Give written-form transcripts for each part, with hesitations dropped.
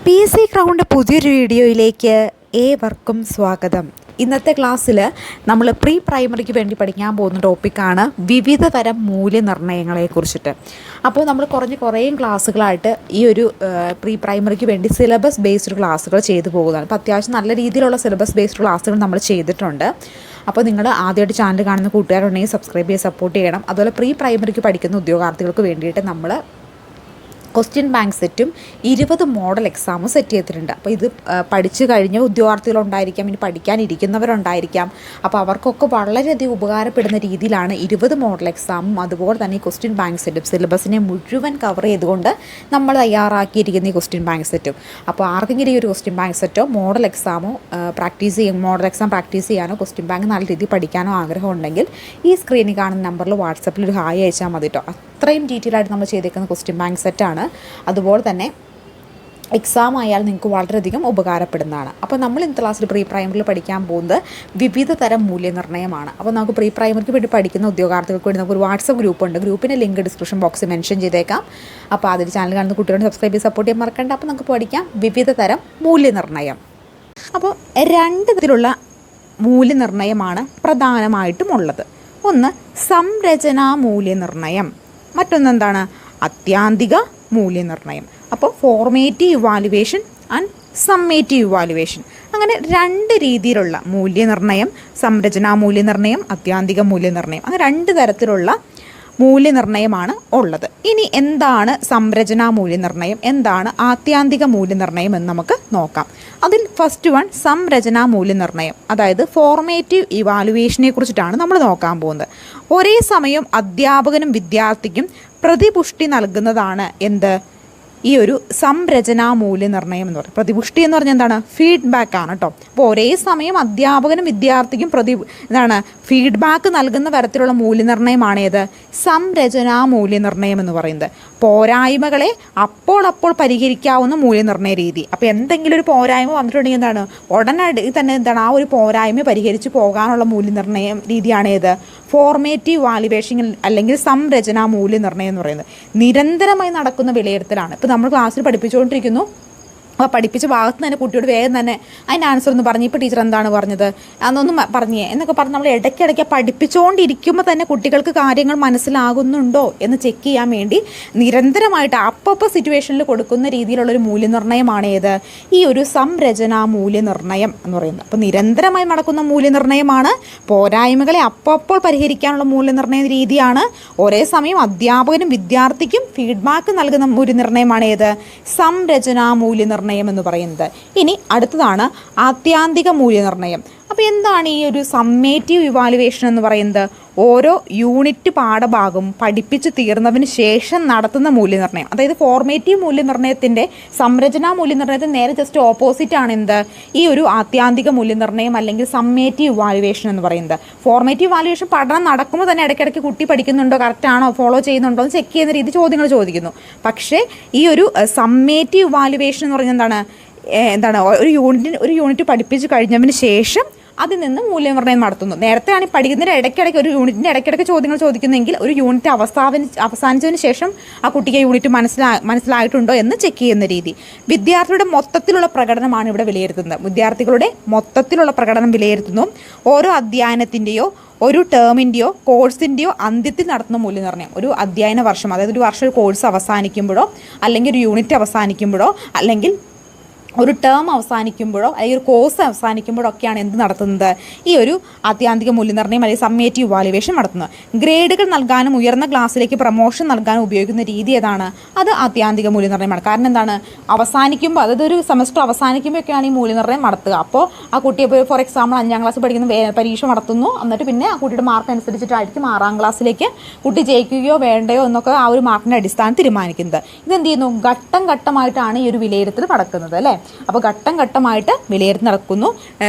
P S C crowned പുതിയൊരു വീഡിയോയിലേക്ക് ഏവർക്കും സ്വാഗതം. ഇന്നത്തെ ക്ലാസ്സിൽ നമ്മൾ പ്രീ പ്രൈമറിക്ക് വേണ്ടി പഠിക്കാൻ പോകുന്ന ടോപ്പിക്കാണ് വിവിധ തരം മൂല്യനിർണ്ണയങ്ങളെക്കുറിച്ചിട്ട്. അപ്പോൾ നമ്മൾ കുറേ ക്ലാസ്സുകളായിട്ട് ഈ ഒരു പ്രീ പ്രൈമറിക്ക് വേണ്ടി സിലബസ് ബേസ്ഡ് ക്ലാസ്സുകൾ ചെയ്തു പോകുന്നതാണ്. അപ്പോൾ അത്യാവശ്യം നല്ല രീതിയിലുള്ള സിലബസ് ബേസ്ഡ് ക്ലാസ്സുകൾ നമ്മൾ ചെയ്തിട്ടുണ്ട്. അപ്പോൾ നിങ്ങൾ ആദ്യമായിട്ട് ചാനൽ കാണുന്ന കൂട്ടുകാരുണ്ടെങ്കിൽ സബ്സ്ക്രൈബ് ചെയ്ത് സപ്പോർട്ട് ചെയ്യണം. അതുപോലെ പ്രീ പ്രൈമറിക്ക് പഠിക്കുന്ന ഉദ്യോഗാർത്ഥികൾക്ക് വേണ്ടിയിട്ട് നമ്മൾ ക്വസ്റ്റ്യൻ ബാങ്ക് സെറ്റും 20 മോഡൽ എക്സാമും സെറ്റ് ചെയ്തിട്ടുണ്ട്. അപ്പോൾ ഇത് പഠിച്ചു കഴിഞ്ഞ ഉദ്യോഗാർത്ഥികളുണ്ടായിരിക്കാം, ഇനി പഠിക്കാനിരിക്കുന്നവരുണ്ടായിരിക്കാം. അപ്പോൾ അവർക്കൊക്കെ വളരെയധികം ഉപകാരപ്പെടുന്ന രീതിയിലാണ് 20 മോഡൽ എക്സാമും അതുപോലെ തന്നെ ഈ ക്വസ്റ്റ്യൻ ബാങ്ക് സെറ്റും സിലബസിനെ മുഴുവൻ കവർ ചെയ്തുകൊണ്ട് നമ്മൾ തയ്യാറാക്കിയിരിക്കുന്ന ഈ ക്വസ്റ്റ്യൻ ബാങ്ക് സെറ്റും. അപ്പോൾ ആർക്കെങ്കിലും ഈ ഒരു ക്വസ്റ്റ്യൻ ബാങ്ക് സെറ്റോ മോഡൽ എക്സാമോ മോഡൽ എക്സാം പ്രാക്ടീസ് ചെയ്യാനോ ക്വസ്റ്റ്യൻ ബാങ്ക് നല്ല രീതിയിൽ പഠിക്കാനോ ആഗ്രഹം ഉണ്ടെങ്കിൽ ഈ സ്ക്രീനിൽ കാണുന്ന നമ്പറിൽ വാട്സപ്പിൽ ഒരു ഹായ് അയച്ചാൽ മതി കേട്ടോ. അത്രയും ഡീറ്റെയിൽ ആയിട്ട് നമ്മൾ ചെയ്തേക്കുന്ന ക്വസ്റ്റ്യൻ ബാങ്ക് സെറ്റാണ്. അതുപോലെ തന്നെ എക്സാം ആയാൽ നിങ്ങൾക്ക് വളരെയധികം ഉപകാരപ്പെടുന്നതാണ്. അപ്പോൾ നമ്മൾ ഇന്നത്തെ ക്ലാസ്സിൽ പ്രീ പ്രൈമറിയിൽ പഠിക്കാൻ പോകുന്നത് വിവിധ തരം മൂല്യനിർണ്ണയമാണ്. അപ്പോൾ നമുക്ക് പ്രീ പ്രൈമറിക്ക് വേണ്ടി പഠിക്കുന്ന ഉദ്യോഗാർത്ഥികൾക്ക് വേണ്ടി നമുക്കൊരു വാട്സപ്പ് ഗ്രൂപ്പുണ്ട്. ഗ്രൂപ്പിൻ്റെ ലിങ്ക് ഡിസ്ക്രിപ്ഷൻ ബോക്സിൽ മെൻഷൻ ചെയ്തേക്കാം. അപ്പോൾ അതിൽ ചാനൽ കാണുന്ന കുട്ടികളോട് സബ്സ്ക്രൈബ് ചെയ്ത് സപ്പോർട്ട് ചെയ്യാൻ മറക്കണ്ട. അപ്പോൾ നമുക്ക് പഠിക്കാം വിവിധ തരം മൂല്യനിർണ്ണയം. അപ്പോൾ 2 തരത്തിലുള്ള മൂല്യനിർണ്ണയമാണ് പ്രധാനമായിട്ടും ഉള്ളത്. ഒന്ന് സംരചനാ മൂല്യനിർണ്ണയം, മറ്റൊന്നെന്താണ് അത്യാന്തിക മൂല്യനിർണ്ണയം. അപ്പോൾ formative evaluation and summative evaluation, അങ്ങനെ 2 രീതിയിലുള്ള മൂല്യനിർണ്ണയം, സംരചനാ മൂല്യനിർണ്ണയം, അത്യാന്തിക മൂല്യനിർണ്ണയം, അങ്ങനെ 2 തരത്തിലുള്ള മൂല്യനിർണ്ണയമാണ് ഉള്ളത്. ഇനി എന്താണ് സംരചനാ മൂല്യനിർണ്ണയം, എന്താണ് ആത്യാന്തിക മൂല്യനിർണ്ണയം എന്ന് നമുക്ക് നോക്കാം. അതിൽ ഫസ്റ്റ് വൺ സംരചനാ മൂല്യനിർണ്ണയം, അതായത് ഫോർമേറ്റീവ് ഇവാലുവേഷനെ കുറിച്ചിട്ടാണ് നമ്മൾ നോക്കാൻ പോകുന്നത്. ഒരേ സമയം അധ്യാപകനും വിദ്യാർത്ഥിക്കും പ്രതിപുഷ്ടി നൽകുന്നതാണ് ഈ ഒരു സംരചനാ മൂല്യനിർണ്ണയം എന്ന് പറയുന്നത്. പ്രതിപുഷ്ടി എന്ന് പറഞ്ഞാൽ എന്താണ്? ഫീഡ്ബാക്ക് ആണ് കേട്ടോ. അപ്പോൾ ഒരേ സമയം അധ്യാപകനും വിദ്യാർത്ഥിക്കും ഫീഡ്ബാക്ക് നൽകുന്ന തരത്തിലുള്ള മൂല്യനിർണ്ണയമാണ് സംരചനാ മൂല്യനിർണ്ണയം എന്ന് പറയുന്നത്. പോരായ്മകളെ അപ്പോൾ പരിഹരിക്കാവുന്ന മൂല്യനിർണ്ണയ രീതി. അപ്പോൾ എന്തെങ്കിലും ഒരു പോരായ്മ വന്നിട്ടുണ്ടെങ്കിൽ ഉടനടി തന്നെ ആ ഒരു പോരായ്മ പരിഹരിച്ച് പോകാനുള്ള മൂല്യനിർണ്ണയം രീതിയാണ് ഫോർമേറ്റീവ് വാല്യുവേഷൻ അല്ലെങ്കിൽ സംരചനാ മൂല്യനിർണ്ണയം എന്ന് പറയുന്നത്. നിരന്തരമായി നടക്കുന്ന വിലയിരുത്തലാണ്. ഇപ്പോൾ നമ്മൾ ക്ലാസ്സിൽ പഠിപ്പിച്ചുകൊണ്ടിരിക്കുന്നു, അപ്പോൾ പഠിപ്പിച്ച ഭാഗത്ത് തന്നെ കുട്ടിയോട് വേഗം തന്നെ അതിൻ്റെ ആൻസർ ഒന്ന് പറഞ്ഞു, ഇപ്പോൾ ടീച്ചർ എന്താണ് പറഞ്ഞത് അതൊന്നും പറഞ്ഞേ എന്നൊക്കെ പറഞ്ഞ് നമ്മൾ ഇടയ്ക്കിടയ്ക്ക് പഠിപ്പിച്ചുകൊണ്ടിരിക്കുമ്പോൾ തന്നെ കുട്ടികൾക്ക് കാര്യങ്ങൾ മനസ്സിലാകുന്നുണ്ടോ എന്ന് ചെക്ക് ചെയ്യാൻ വേണ്ടി നിരന്തരമായിട്ട് അപ്പോൾ സിറ്റുവേഷനിൽ കൊടുക്കുന്ന രീതിയിലുള്ളൊരു മൂല്യനിർണ്ണയമാണ് ഈ ഒരു സംരചനാ മൂല്യനിർണ്ണയം എന്ന് പറയുന്നത്. അപ്പോൾ നിരന്തരമായി നടക്കുന്ന മൂല്യനിർണ്ണയമാണ്, പോരായ്മകളെ അപ്പോൾ പരിഹരിക്കാനുള്ള മൂല്യനിർണ്ണയ രീതിയാണ്, ഒരേ സമയം അധ്യാപകനും വിദ്യാർത്ഥിക്കും ഫീഡ്ബാക്ക് നൽകുന്ന മൂല്യനിർണ്ണയമാണ് സംരചനാ മൂല്യനിർണ്ണയം എന്ന് പറയുന്നത്. ഇനി അടുത്തതാണ് ആത്യാന്തിക മൂല്യനിർണ്ണയം. അപ്പോൾ എന്താണ് ഈ ഒരു സമ്മേറ്റീവ് ഇവാലുവേഷൻ എന്ന് പറയുന്നത്? ഓരോ യൂണിറ്റ് പാഠഭാഗവും പഠിപ്പിച്ച് തീർന്നതിന് ശേഷം നടത്തുന്ന മൂല്യനിർണ്ണയം. അതായത് ഫോർമേറ്റീവ് മൂല്യനിർണ്ണയത്തിൻ്റെ സംരചനാ മൂല്യനിർണ്ണയത്തിന് നേരെ ജസ്റ്റ് ഓപ്പോസിറ്റ് ആണ് ഈ ഒരു ആത്യാന്തിക മൂല്യനിർണ്ണയം അല്ലെങ്കിൽ സമ്മേറ്റീവ് ഇവാലുവേഷൻ എന്ന് പറയുന്നത്. ഫോർമേറ്റീവ് ഇവാലുവേഷൻ പഠനം നടക്കുമ്പോൾ തന്നെ ഇടയ്ക്കിടയ്ക്ക് കുട്ടി പഠിക്കുന്നുണ്ടോ, കറക്റ്റാണോ, ഫോളോ ചെയ്യുന്നുണ്ടോ എന്ന് ചെക്ക് ചെയ്യുന്ന രീതി ചോദ്യങ്ങൾ ചോദിക്കുന്നു. പക്ഷേ ഈ ഒരു സമ്മേറ്റീവ് ഇവാലുവേഷൻ എന്ന് പറയുന്നത് എന്താണ് ഒരു യൂണിറ്റ് പഠിപ്പിച്ച് കഴിഞ്ഞതിന് ശേഷം അതിൽ നിന്ന് മൂല്യനിർണ്ണയം നടത്തുന്നു. നേരത്തെ ആണ് പഠിക്കുന്നതിന് ഇടയ്ക്കിടയ്ക്ക് ഒരു യൂണിറ്റിൻ്റെ ഇടയ്ക്കിടയ്ക്ക് ചോദ്യങ്ങൾ ചോദിക്കുന്നെങ്കിൽ ഒരു യൂണിറ്റ് അവസാനിച്ചതിന് ശേഷം ആ കുട്ടിക്ക് യൂണിറ്റ് മനസ്സിലായിട്ടുണ്ടോ എന്ന് ചെക്ക് ചെയ്യുന്ന രീതി. വിദ്യാർത്ഥിയുടെ മൊത്തത്തിലുള്ള പ്രകടനമാണ് ഇവിടെ വിലയിരുത്തുന്നത്. വിദ്യാർത്ഥികളുടെ മൊത്തത്തിലുള്ള പ്രകടനം വിലയിരുത്തുന്നു. ഓരോ അധ്യയനത്തിൻ്റെയോ ഒരു ടേമിൻ്റെയോ കോഴ്സിൻ്റെയോ അന്ത്യത്തിൽ നടത്തുന്ന മൂല്യനിർണ്ണയം. ഒരു അധ്യയന വർഷം, അതായത് ഒരു വർഷം ഒരു കോഴ്സ് അവസാനിക്കുമ്പോഴോ അല്ലെങ്കിൽ ഒരു യൂണിറ്റ് അവസാനിക്കുമ്പോഴോ അല്ലെങ്കിൽ ഒരു ടേം അവസാനിക്കുമ്പോഴോ അല്ലെങ്കിൽ ഒരു കോഴ്സ് അവസാനിക്കുമ്പോഴോ ഒക്കെയാണ് നടത്തുന്നത്? ഈ ഒരു ആത്യാന്തിക മൂല്യനിർണ്ണയം അല്ലെങ്കിൽ സമ്മേറ്റീവ് ഇവാലുവേഷൻ നടത്തുന്നത്. ഗ്രേഡുകൾ നൽകാനും ഉയർന്ന ക്ലാസ്സിലേക്ക് പ്രമോഷൻ നൽകാനും ഉപയോഗിക്കുന്ന രീതി ഏതാണ്? അത് ആത്യാന്തിക മൂല്യനിർണ്ണയമാണ്. കാരണം എന്താണ്? അവസാനിക്കുമ്പോൾ, അതായത് ഒരു സെമസ്റ്റർ അവസാനിക്കുമ്പോഴൊക്കെയാണ് ഈ മൂല്യനിർണ്ണയം നടത്തുക. അപ്പോൾ ആ കുട്ടിയെ ഫോർ എക്സാമ്പിൾ 5ാം ക്ലാസ് പഠിക്കുന്ന പരീക്ഷ നടത്തുന്നു, എന്നിട്ട് പിന്നെ ആ കുട്ടിയുടെ മാർക്ക് അനുസരിച്ചിട്ടായിരിക്കും 6ാം ക്ലാസ്സിലേക്ക് കുട്ടി ജയിക്കുകയോ വേണ്ടയോ എന്നൊക്കെ ആ ഒരു മാർക്കിൻ്റെ അടിസ്ഥാനം തീരുമാനിക്കുന്നത്. ഇതെന്ത് ചെയ്യുന്നു? ഘട്ടം ഘട്ടമായിട്ടാണ് ഈ ഒരു വിലയിരുത്തൽ നടക്കുന്നത് അല്ലേ? അപ്പോൾ ഘട്ടം ഘട്ടമായിട്ട് വിലയിരുത്തി നടക്കുന്നു.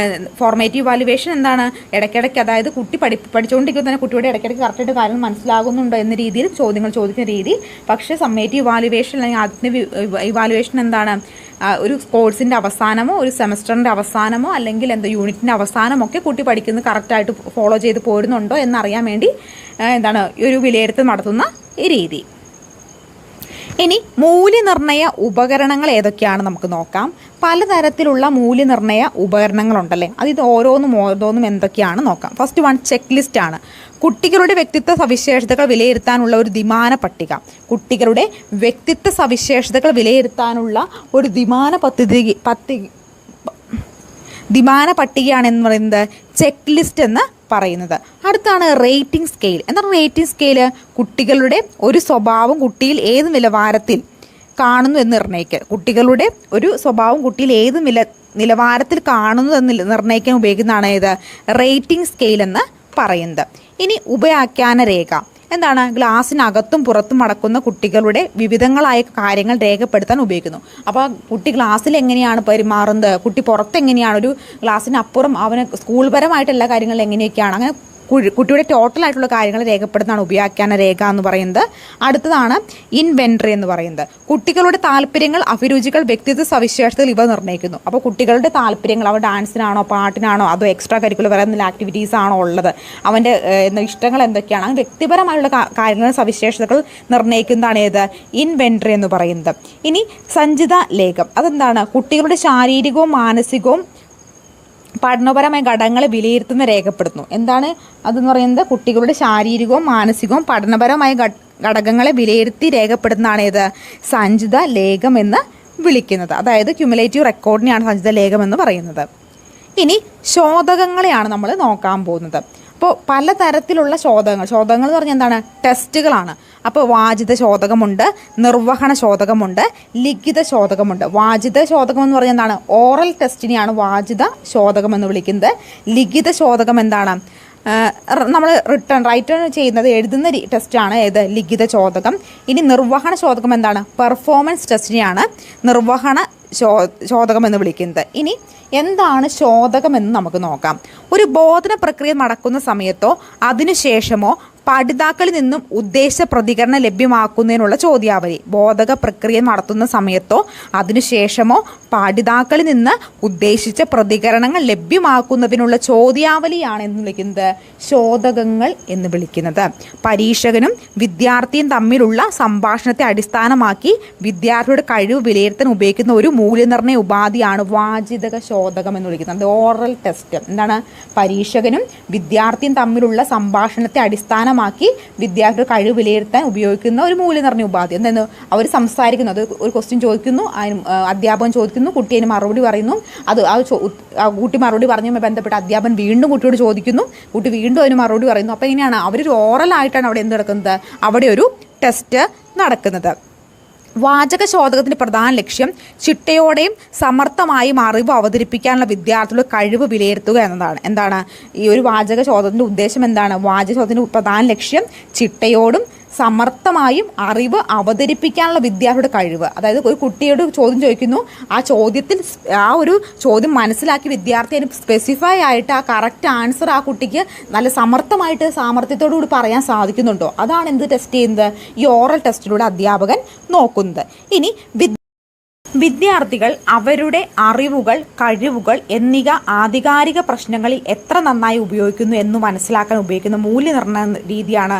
ഫോർമേറ്റീവ് ഇവാലുവേഷൻ എന്താണ്? ഇടയ്ക്കിടയ്ക്ക്, അതായത് കുട്ടി പഠിച്ചുകൊണ്ടിരിക്കുമ്പോൾ തന്നെ കുട്ടിയുടെ ഇടയ്ക്കിടയ്ക്ക് കറക്റ്റായിട്ട് കാര്യങ്ങൾ മനസ്സിലാകുന്നുണ്ടോ എന്ന രീതിയിൽ ചോദ്യങ്ങൾ ചോദിക്കുന്ന രീതി. പക്ഷേ സമ്മേറ്റീവ് ഇവാലുവേഷൻ അല്ലെങ്കിൽ ആത്മീയ ഇവാലുവേഷൻ എന്താണ്? ഒരു കോഴ്സിൻ്റെ അവസാനമോ ഒരു സെമസ്റ്ററിൻ്റെ അവസാനമോ അല്ലെങ്കിൽ യൂണിറ്റിൻ്റെ അവസാനമോ ഒക്കെ കുട്ടി പഠിക്കുന്നത് കറക്റ്റായിട്ട് ഫോളോ ചെയ്ത് പോരുന്നുണ്ടോ എന്നറിയാൻ വേണ്ടി ഒരു വിലയിരുത്തൽ നടത്തുന്ന ഈ രീതി. ഇനി മൂല്യനിർണ്ണയ ഉപകരണങ്ങൾ ഏതൊക്കെയാണ് നമുക്ക് നോക്കാം. പലതരത്തിലുള്ള മൂല്യനിർണ്ണയ ഉപകരണങ്ങളുണ്ടല്ലേ, ഇത് ഓരോന്നും എന്തൊക്കെയാണ് നോക്കാം. ഫസ്റ്റ് വൺ ചെക്ക് ലിസ്റ്റ് ആണ്. കുട്ടികളുടെ വ്യക്തിത്വ സവിശേഷതകൾ വിലയിരുത്താനുള്ള ഒരു ദ്വിമാന പട്ടിക. കുട്ടികളുടെ വ്യക്തിത്വ സവിശേഷതകൾ വിലയിരുത്താനുള്ള ഒരു ദ്വിമാന പട്ടികയാണ് എന്ന് പറയുന്നത് ചെക്ക് ലിസ്റ്റ് എന്ന് പറയുന്നത്. അടുത്താണ് റേറ്റിംഗ് സ്കെയിൽ. എന്താണ് റേറ്റിംഗ് സ്കെയിൽ? കുട്ടികളുടെ ഒരു സ്വഭാവം കുട്ടിയിൽ ഏത് നിലവാരത്തിൽ കാണുന്നു എന്ന് നിർണ്ണയിക്കൽ. കുട്ടികളുടെ ഒരു സ്വഭാവം കുട്ടിയിൽ ഏത് നിലവാരത്തിൽ കാണുന്നു എന്ന് നിർണ്ണയിക്കാൻ ഉപയോഗിക്കുന്നതാണ് ഏത് റേറ്റിംഗ് സ്കെയിൽ എന്ന് പറയുന്നത്. ഇനി ഉപാഖ്യാന രേഖ എന്താണ്? ഗ്ലാസ്സിനകത്തും പുറത്തും നടക്കുന്ന കുട്ടികളുടെ വിവിധങ്ങളായ കാര്യങ്ങൾ രേഖപ്പെടുത്താൻ ഉപയോഗിക്കുന്നു. അപ്പോൾ കുട്ടി ക്ലാസ്സിൽ എങ്ങനെയാണ് പെരുമാറുന്നത്, കുട്ടി പുറത്ത് എങ്ങനെയാണ്, ഒരു ഗ്ലാസ്സിനപ്പുറം അവന് സ്കൂൾ പരമായിട്ട് എല്ലാ കാര്യങ്ങളും എങ്ങനെയൊക്കെയാണ്, അങ്ങനെ കുട്ടിയുടെ ടോട്ടലായിട്ടുള്ള കാര്യങ്ങൾ രേഖപ്പെടുന്നതാണ് ഉപാഖ്യാന രേഖ എന്ന് പറയുന്നത്. അടുത്തതാണ് ഇൻവെൻട്രി എന്ന് പറയുന്നത്. കുട്ടികളുടെ താല്പര്യങ്ങൾ, അഭിരുചികൾ, വ്യക്തിത്വ സവിശേഷതകൾ ഇവ നിർണ്ണയിക്കുന്നു. അപ്പോൾ കുട്ടികളുടെ താല്പര്യങ്ങൾ, അവൻ ഡാൻസിനാണോ പാട്ടിനാണോ അതോ എക്സ്ട്രാ കരിക്കുലർ വേറെ എന്തെങ്കിലും ആക്ടിവിറ്റീസ് ആണോ ഉള്ളത്, അവൻ്റെ ഇഷ്ടങ്ങൾ എന്തൊക്കെയാണ്, അങ്ങനെ വ്യക്തിപരമായുള്ള കാര്യങ്ങൾ സവിശേഷതകൾ നിർണ്ണയിക്കുന്നതാണ് ഏത് ഇൻവെൻട്രി എന്ന് പറയുന്നത്. ഇനി സഞ്ചിത ലേഖം അതെന്താണ്? കുട്ടികളുടെ ശാരീരികവും മാനസികവും പഠനപരമായ ഘടകങ്ങളെ വിലയിരുത്തുന്ന രേഖപ്പെടുത്തുന്നു. എന്താണ് അതെന്ന് പറയുന്നത്? കുട്ടികളുടെ ശാരീരികവും മാനസികവും പഠനപരമായ ഘടകങ്ങളെ വിലയിരുത്തി രേഖപ്പെടുത്തുന്നതാണ് ഏത് സഞ്ചിത ലേഖം എന്ന് വിളിക്കുന്നത്. അതായത് ക്യുമുലേറ്റീവ് റെക്കോർഡിനെയാണ് സഞ്ചിത ലേഖം എന്ന് പറയുന്നത്. ഇനി ശോധകങ്ങളെയാണ് നമ്മൾ നോക്കാൻ പോകുന്നത്. അപ്പോൾ പലതരത്തിലുള്ള ശോധകങ്ങൾ എന്ന് പറഞ്ഞാൽ എന്താണ്? ടെസ്റ്റുകളാണ്. അപ്പോൾ വാചിത ശോധകമുണ്ട്, നിർവഹണ ശോധകമുണ്ട്, ലിഖിത ശോധകമുണ്ട്. വാചിത ശോധകം എന്ന് പറഞ്ഞാൽ എന്താണ്? ഓറൽ ടെസ്റ്റിനെയാണ് വാചിത ശോധകം എന്ന് വിളിക്കുന്നത്. ലിഖിത ശോധകം എന്താണ്? നമ്മൾ റൈറ്റ് ചെയ്യുന്നത് എഴുതുന്ന ടെസ്റ്റാണ് ഏത് ലിഖിത ശോധകം. ഇനി നിർവഹണ ശോധകം എന്താണ്? പെർഫോമൻസ് ടെസ്റ്റിനെയാണ് നിർവഹണ ശോധകം എന്ന് വിളിക്കുന്നത്. ഇനി എന്താണ് ശോധകം എന്ന് നമുക്ക് നോക്കാം. ഒരു ബോധന പ്രക്രിയ നടക്കുന്ന സമയത്തോ അതിനുശേഷമോ പഠിതാക്കളിൽ നിന്നും ഉദ്ദേശ പ്രതികരണം ലഭ്യമാക്കുന്നതിനുള്ള ചോദ്യാവലി. ബോധക പ്രക്രിയ നടത്തുന്ന സമയത്തോ അതിനുശേഷമോ പഠിതാക്കളിൽ നിന്ന് ഉദ്ദേശിച്ച പ്രതികരണങ്ങൾ ലഭ്യമാക്കുന്നതിനുള്ള ചോദ്യാവലിയാണ് എന്ന് വിളിക്കുന്നത് ശോധകങ്ങൾ എന്ന് വിളിക്കുന്നത്. പരീക്ഷകനും വിദ്യാർത്ഥിയും തമ്മിലുള്ള സംഭാഷണത്തെ അടിസ്ഥാനമാക്കി വിദ്യാർത്ഥിയുടെ കഴിവ് വിലയിരുത്താൻ ഉപയോഗിക്കുന്ന ഒരു മൂല്യനിർണ്ണയ ഉപാധിയാണ് വാചിക ശോധകം എന്ന് വിളിക്കുന്നത്. ഓറൽ ടെസ്റ്റ് എന്താണ്? പരീക്ഷകനും വിദ്യാർത്ഥിയും തമ്മിലുള്ള സംഭാഷണത്തെ അടിസ്ഥാനമാക്കി വിദ്യാർത്ഥിയുടെ കഴിവ് വിലയിരുത്താൻ ഉപയോഗിക്കുന്ന ഒരു മൂല്യനിർണ്ണയ ഉപാധി. എന്തെന്ന് അവർ സംസാരിക്കുന്നു, അത് ഒരു ക്വസ്റ്റ്യൻ ചോദിക്കുന്നു, അധ്യാപകൻ ചോദിക്കുന്നു, കുട്ടി അതിന് മറുപടി പറയുന്നു, കുട്ടി മറുപടി പറഞ്ഞുമായി ബന്ധപ്പെട്ട് അധ്യാപകൻ വീണ്ടും കുട്ടിയോട് ചോദിക്കുന്നു, കുട്ടി വീണ്ടും അതിന് മറുപടി പറയുന്നു. അപ്പോൾ ഇങ്ങനെയാണ് അവരൊരു ഓറലായിട്ടാണ് അവിടെ എന്ത് നടക്കുന്നത്? അവിടെ ഒരു ടെസ്റ്റ് നടക്കുന്നത്. വാചക ശോധകത്തിൻ്റെ പ്രധാന ലക്ഷ്യം ചിട്ടയോടെയും സമർത്ഥമായും അറിവ് അവതരിപ്പിക്കാനുള്ള വിദ്യാർത്ഥികളുടെ കഴിവ് വിലയിരുത്തുക എന്നതാണ്. എന്താണ് ഈ ഒരു വാചക ശോധകത്തിൻ്റെ ഉദ്ദേശം? എന്താണ് വാചക ശോധനത്തിൻ്റെ പ്രധാന ലക്ഷ്യം? ചിട്ടയോടും സമർത്ഥമായും അറിവ് അവതരിപ്പിക്കാനുള്ള വിദ്യാർത്ഥിയുടെ കഴിവ്. അതായത് ഒരു കുട്ടിയോട് ചോദ്യം ചോദിക്കുന്നു, ആ ചോദ്യത്തിൽ ആ ഒരു ചോദ്യം മനസ്സിലാക്കി വിദ്യാർത്ഥി അതിന് സ്പെസിഫൈ ആയിട്ട് ആ കറക്റ്റ് ആൻസർ ആ കുട്ടിക്ക് നല്ല സമർത്ഥമായിട്ട് സാമർത്ഥ്യത്തോടു കൂടി പറയാൻ സാധിക്കുന്നുണ്ടോ? അതാണ് എന്ത് ടെസ്റ്റ് ചെയ്യുന്നത്? ഈ ഓറൽ ടെസ്റ്റിലൂടെ അധ്യാപകൻ നോക്കുന്നത്. ഇനി വിദ്യാർത്ഥികൾ അവരുടെ അറിവുകൾ, കഴിവുകൾ എന്നിവ ആധികാരിക പ്രശ്നങ്ങളിൽ എത്ര നന്നായി ഉപയോഗിക്കുന്നു എന്ന് മനസ്സിലാക്കാൻ ഉപയോഗിക്കുന്ന മൂല്യനിർണ്ണയ രീതിയാണ്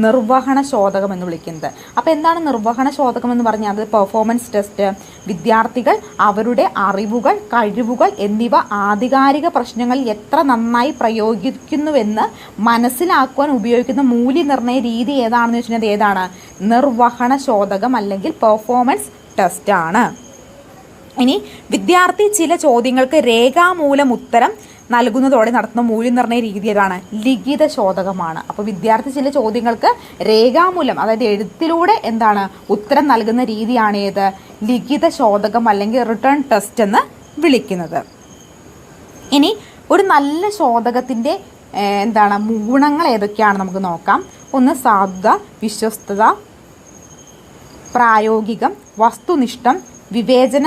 നിർവഹണ ശോധകം എന്ന് വിളിക്കുന്നത്. അപ്പോൾ എന്താണ് നിർവഹണ ശോധകം എന്ന് പറഞ്ഞാൽ? അത് പെർഫോമൻസ് ടെസ്റ്റ്. വിദ്യാർത്ഥികൾ അവരുടെ അറിവുകൾ, കഴിവുകൾ എന്നിവ ആധികാരിക പ്രശ്നങ്ങളിൽ എത്ര നന്നായി പ്രയോഗിക്കുന്നുവെന്ന് മനസ്സിലാക്കുവാൻ ഉപയോഗിക്കുന്ന മൂല്യനിർണ്ണയ രീതി ഏതാണെന്ന് വെച്ചിട്ടുണ്ടെങ്കിൽ ഏതാണ്? നിർവഹണ ശോധകം അല്ലെങ്കിൽ പെർഫോമൻസ് ടെസ്റ്റാണ്. ഇനി വിദ്യാർത്ഥി ചില ചോദ്യങ്ങൾക്ക് രേഖാമൂലം ഉത്തരം നൽകുന്നതോടെ നടത്തുന്ന മൂല്യനിർണ്ണയ രീതി ഏതാണ്? ലിഖിത ശോധകമാണ്. അപ്പോൾ വിദ്യാർത്ഥി ചില ചോദ്യങ്ങൾക്ക് രേഖാമൂലം അതായത് എഴുത്തിലൂടെ എന്താണ് ഉത്തരം നൽകുന്ന രീതിയാണ് ഏത്? ലിഖിത ശോധകം അല്ലെങ്കിൽ റിട്ടേൺ ടെസ്റ്റ് എന്ന് വിളിക്കുന്നത്. ഇനി ഒരു നല്ല ശോധകത്തിൻ്റെ എന്താണ് ഗുണങ്ങൾ ഏതൊക്കെയാണ് നമുക്ക് നോക്കാം. ഒന്ന് സാധുത, വിശ്വസ്തത, പ്രായോഗികം, വസ്തുനിഷ്ഠം, വിവേചന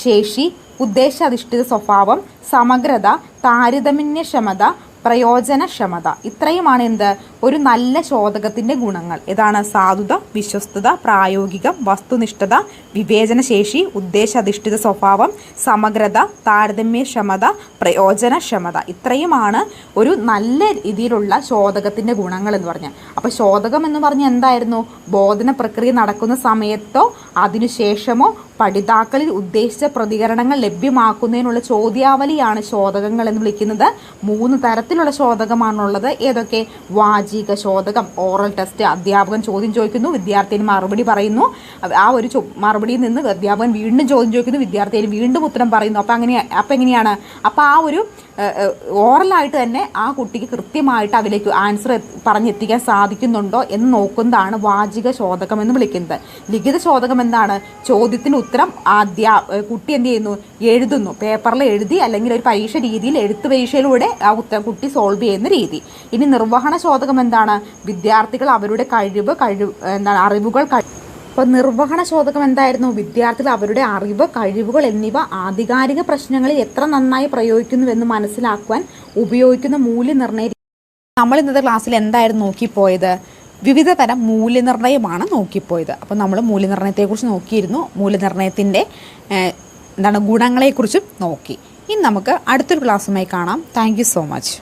ശേഷി, ഉദ്ദേശാധിഷ്ഠിത സ്വഭാവം, സമഗ്രത, താരതമ്യക്ഷമത, പ്രയോജനക്ഷമത. ഇത്രയുമാണ് എന്ത് ഒരു നല്ല ശോധകത്തിൻ്റെ ഗുണങ്ങൾ. ഇതാണ് സാധുത, വിശ്വസ്തത, പ്രായോഗികം, വസ്തുനിഷ്ഠത, വിവേചനശേഷി, ഉദ്ദേശാധിഷ്ഠിത സ്വഭാവം, സമഗ്രത, താരതമ്യക്ഷമത, പ്രയോജനക്ഷമത. ഇത്രയുമാണ് ഒരു നല്ല രീതിയിലുള്ള ശോധകത്തിൻ്റെ ഗുണങ്ങൾ എന്ന് പറഞ്ഞാൽ. അപ്പോൾ ശോധകം എന്ന് പറഞ്ഞാൽ എന്തായിരുന്നു? ബോധന പ്രക്രിയ നടക്കുന്ന സമയത്തോ അതിനുശേഷമോ പഠിതാക്കളിൽ ഉദ്ദേശിച്ച പ്രതികരണങ്ങൾ ലഭ്യമാക്കുന്നതിനുള്ള ചോദ്യാവലിയാണ് ശോധകങ്ങൾ എന്ന് വിളിക്കുന്നത്. 3 തരത്തിലുള്ള ശോധകമാണുള്ളത്. ഏതൊക്കെ? വാചിക ശോധകം, ഓറൽ ടെസ്റ്റ്. അധ്യാപകൻ ചോദ്യം ചോദിക്കുന്നു, വിദ്യാർത്ഥിന് മറുപടി പറയുന്നു. ആ ഒരു മറുപടിയിൽ നിന്ന് അധ്യാപകൻ വീണ്ടും ചോദ്യം ചോദിക്കുന്നു, വിദ്യാർത്ഥിന് വീണ്ടും ഉത്തരം പറയുന്നു. അപ്പോൾ എങ്ങനെയാണ്? അപ്പോൾ ആ ഒരു ഓറലായിട്ട് തന്നെ ആ കുട്ടിക്ക് കൃത്യമായിട്ട് അതിലേക്ക് ആൻസർ പറഞ്ഞെത്തിക്കാൻ സാധിക്കുന്നുണ്ടോ എന്ന് നോക്കുന്നതാണ് വാചിക ശോധകം എന്ന് വിളിക്കുന്നത്. ലിഖിത ശോധകം എന്താണ്? ചോദ്യത്തിന് ഉത്തരം കുട്ടി എന്ത് ചെയ്യുന്നു? എഴുതുന്നു. പേപ്പറിൽ എഴുതി അല്ലെങ്കിൽ ഒരു പരീക്ഷ രീതിയിൽ എഴുത്ത് പരീക്ഷയിലൂടെ ആ ഉത്തരം കുട്ടി സോൾവ് ചെയ്യുന്ന രീതി. ഇനി നിർവഹണ ശോധകം എന്താണ്? വിദ്യാർത്ഥികൾ അവരുടെ അറിവുകൾ. അപ്പോൾ നിർവഹണ ശോധകം എന്തായിരുന്നു? വിദ്യാർത്ഥികൾ അവരുടെ അറിവ്, കഴിവുകൾ എന്നിവ ആധികാരിക പ്രശ്നങ്ങളിൽ എത്ര നന്നായി പ്രയോഗിക്കുന്നുവെന്ന് മനസ്സിലാക്കുവാൻ ഉപയോഗിക്കുന്ന മൂല്യനിർണ്ണയ. നമ്മൾ ഇന്നത്തെ ക്ലാസ്സിൽ എന്തായിരുന്നു നോക്കിപ്പോയത്? വിവിധ തരം മൂല്യനിർണ്ണയമാണ് നോക്കിപ്പോയത്. അപ്പോൾ നമ്മൾ മൂല്യനിർണ്ണയത്തെക്കുറിച്ച് നോക്കിയിരുന്നു. മൂല്യനിർണ്ണയത്തിൻ്റെ ഗുണങ്ങളെക്കുറിച്ചും നോക്കി. ഇനി നമുക്ക് അടുത്തൊരു ക്ലാസ്സുമായി കാണാം. Thank you so much.